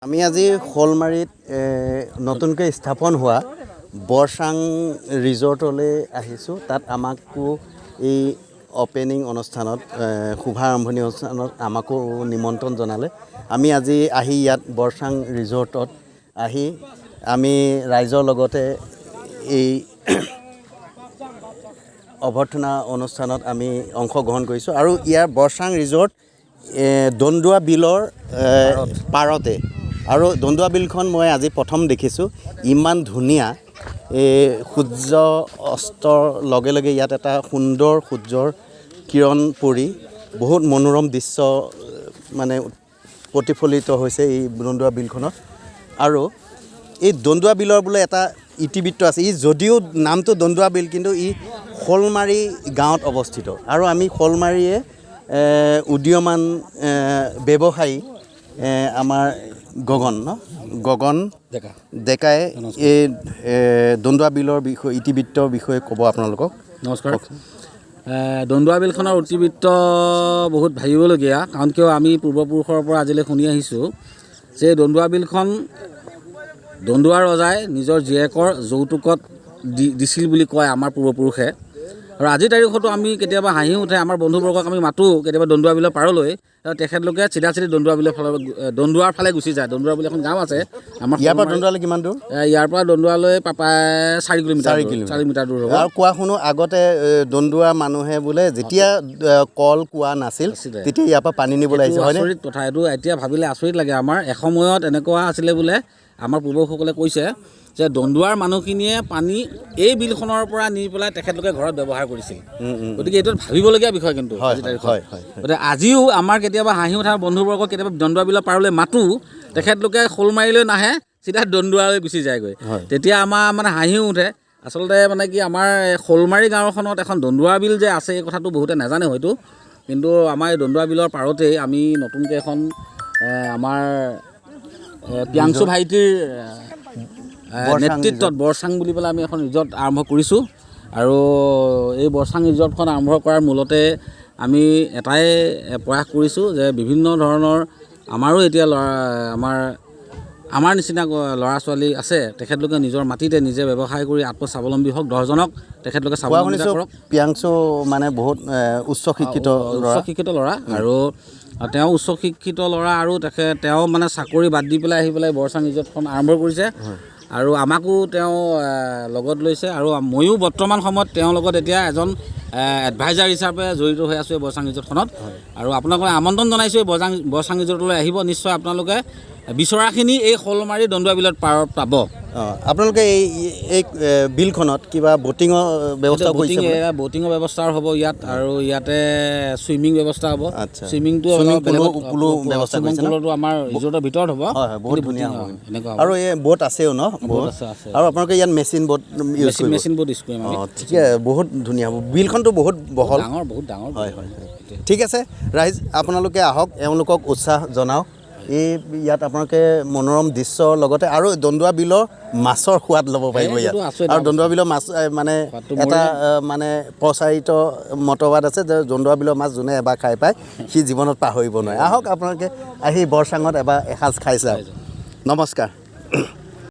আমি আজি শ'লমাৰীত নতুনকৈ স্থাপন হোৱা বৰচাং ৰিজৰ্টলৈ আহিছোঁ। তাত আমাকো এই অপেনিং অনুষ্ঠানত শুভাৰম্ভণি অনুষ্ঠানত আমাকো নিমন্ত্ৰণ জনালে। আমি আজি আহি ইয়াত বৰচাং ৰিজৰ্টত আহি আমি ৰাইজৰ লগতে এই অভ্যৰ্থনা অনুষ্ঠানত আমি অংশগ্ৰহণ কৰিছোঁ। আৰু ইয়াৰ বৰচাং ৰিজৰ্ট দন্দুৱা বিলৰ পাৰতে। আৰু দন্দুৱা বিলখন মই আজি প্ৰথম দেখিছোঁ, ইমান ধুনীয়া। সূৰ্য অস্তৰ লগে লগে ইয়াত এটা সুন্দৰ সূৰ্যৰ কিৰণ পৰি বহুত মনোৰম দৃশ্য মানে প্ৰতিফলিত হৈছে এই দন্দুৱা বিলখনত। আৰু এই দন্দুৱা বিলৰ বোলে এটা ইতিবৃত্ত আছে। ই যদিও নামটো দন্দুৱা বিল, কিন্তু ই শ'লমাৰী গাঁৱত অৱস্থিত। আৰু আমি শ'লমাৰীয়ে উদীয়মান ব্যৱসায়ী আমাৰ গগন ডেকাই এই দন্দুৱা বিলৰ বিষয়ে ইতিবৃত্তৰ বিষয়ে ক'ব আপোনালোকক। নমস্কাৰ। দন্দুৱা বিলখনৰ ইতিবৃত্ত বহুত ভাবিবলগীয়া, কাৰণ কিয় আমি পূৰ্বপুৰুষৰ পৰা আজিলৈ শুনি আহিছোঁ যে দন্দুৱা বিলখন দন্দুৱা ৰজাই নিজৰ জীয়েকৰ যৌতুকত দিছিল বুলি কয় আমাৰ পূৰ্বপুৰুষে। আৰু আজিৰ তাৰিখতো আমি কেতিয়াবা হাঁহি উঠে, আমাৰ বন্ধুবৰ্গক আমি মাতোঁ কেতিয়াবা দন্দুৱা বিলৰ পাৰলৈ, তেখেতলোকে চিধা দন্দুৱা বিলৰ দন্দুৱাৰ ফালে গুচি যায়। দন্দুৱা বুলি এখন গাঁও আছে আমাৰ। ইয়াৰ পৰা দন্দুৱালৈ কিমান দূৰ? ইয়াৰ পৰা দন্দুৱালৈ প্ৰায় 4 কিলোমিটাৰ দূৰ হ'ব। আৰু কোৱা শুনো আগতে দন্দুৱা মানুহে বোলে যেতিয়া কল কুঁৱা নাছিল তেতিয়া ইয়াৰ পৰা পানী নিবলৈ আহিছে, হয়নে? আচৰিত কথা এইটো, এতিয়া ভাবিলে আচৰিত লাগে আমাৰ। এসময়ত এনেকুৱা আছিলে বোলে, আমাৰ পূৰ্বপুৰুষসকলে কৈছে যে দন্দুৱাৰ মানুহখিনিয়ে পানী এই বিলখনৰ পৰা নি পেলাই তেখেতলোকে ঘৰত ব্যৱহাৰ কৰিছিল। গতিকে এইটো ভাবিবলগীয়া বিষয়। কিন্তু আজি তাৰিখত গতিকে আজিও আমাৰ কেতিয়াবা হাঁহি উঠা বন্ধুবৰ্গক কেতিয়াবা দন্দুৱা বিলৰ পাৰলৈ মাতোঁ, তেখেতলোকে শ'লমাৰীলৈ নাহে, চিধা দন্দুৱালৈ গুচি যায়গৈ। তেতিয়া আমাৰ মানে হাঁহিও উঠে। আচলতে মানে কি, আমাৰ শ'লমাৰী গাঁওখনত এখন দন্দুৱা বিল যে আছে এই কথাটো বহুতে নাজানে হয়তো। কিন্তু আমাৰ এই দন্দুৱা বিলৰ পাৰতেই আমি নতুনকৈ এখন আমাৰ প্ৰিয়াংশু ভাইটিৰ নেতৃত্বত বৰচাং বুলি পেলাই আমি এখন ৰিজৰ্ট আৰম্ভ কৰিছোঁ। আৰু এই বৰচাং ৰিজৰ্টখন আৰম্ভ কৰাৰ মূলতে আমি এটাই প্ৰয়াস কৰিছোঁ যে বিভিন্ন ধৰণৰ আমাৰো এতিয়া আমাৰ নিচিনা ল'ৰা ছোৱালী আছে, তেখেতলোকে নিজৰ মাটিতে নিজে ব্যৱসায় কৰি আত্মস্বাৱলম্বী হওক, 10জনক তেখেতলোকে স্বাৱলম্বী কৰক। প্ৰিয়াংশু মানে বহুত উচ্চ শিক্ষিত ল'ৰা, আৰু তেওঁ উচ্চ শিক্ষিত ল'ৰা, আৰু তেওঁ মানে চাকৰি বাদ দি পেলাই আহি পেলাই বৰচাং ৰিজৰ্টখন আৰম্ভ কৰিছে। আৰু আমাকো তেওঁ লগত লৈছে, আৰু ময়ো বৰ্তমান সময়ত তেওঁৰ লগত এতিয়া এজন এডভাইজাৰ হিচাপে জড়িত হৈ আছোঁ এই বৰচাং ৰিজৰ্টখনত। আৰু আপোনালোকে আমন্ত্ৰণ জনাইছোঁ এই বৰচাং ৰিজৰ্টলৈ আহিব। নিশ্চয় আপোনালোকে বিচৰাখিনি এই শ'লমাৰী দন্দুৱা বিলত পাব। আপোনালোকে এই বিলখনত কিবা বটিঙৰ ব্যৱস্থা কৰিছে? বটিঙৰ ব্যৱস্থা হ'ব ইয়াত, আৰু ইয়াতে চুইমিং ব্যৱস্থা হ'ব। চুইমিংটো আমাৰ ৰিজৰ্টৰ ভিতৰত হ'ব। বহুত ধুনীয়া হ'ব এনেকুৱা। আৰু এই বোট আছেও ন? বোট আছে। আৰু আপোনালোকে ইয়াত মেচিন বোট ইউজ কৰিম। ঠিকে, বহুত ধুনীয়া হ'ব। বিলখনটো বহুত বহল, বহুত ডাঙৰ। হয়। ঠিক আছে ৰাইজ, আপোনালোকে আহক, এওঁলোকক উৎসাহ জনাওক। ইয়াত আপোনালোকে মনোৰম দৃশ্যৰ লগতে আৰু দন্দুৱা বিলৰ মাছৰ সোৱাদ ল'ব পাৰিব ইয়াত। আৰু দন্দুৱা বিলৰ মাছ মানে এটা মানে প্ৰচাৰিত মতবাদ আছে যে দন্দুৱা বিলৰ মাছ যোনে এবাৰ খাই পায় সি জীৱনত পাহৰিব নোৱাৰে। আহক আপোনালোকে আহি বৰচাঙত এবাৰ এসাঁজ খাই চাওক। নমস্কাৰ।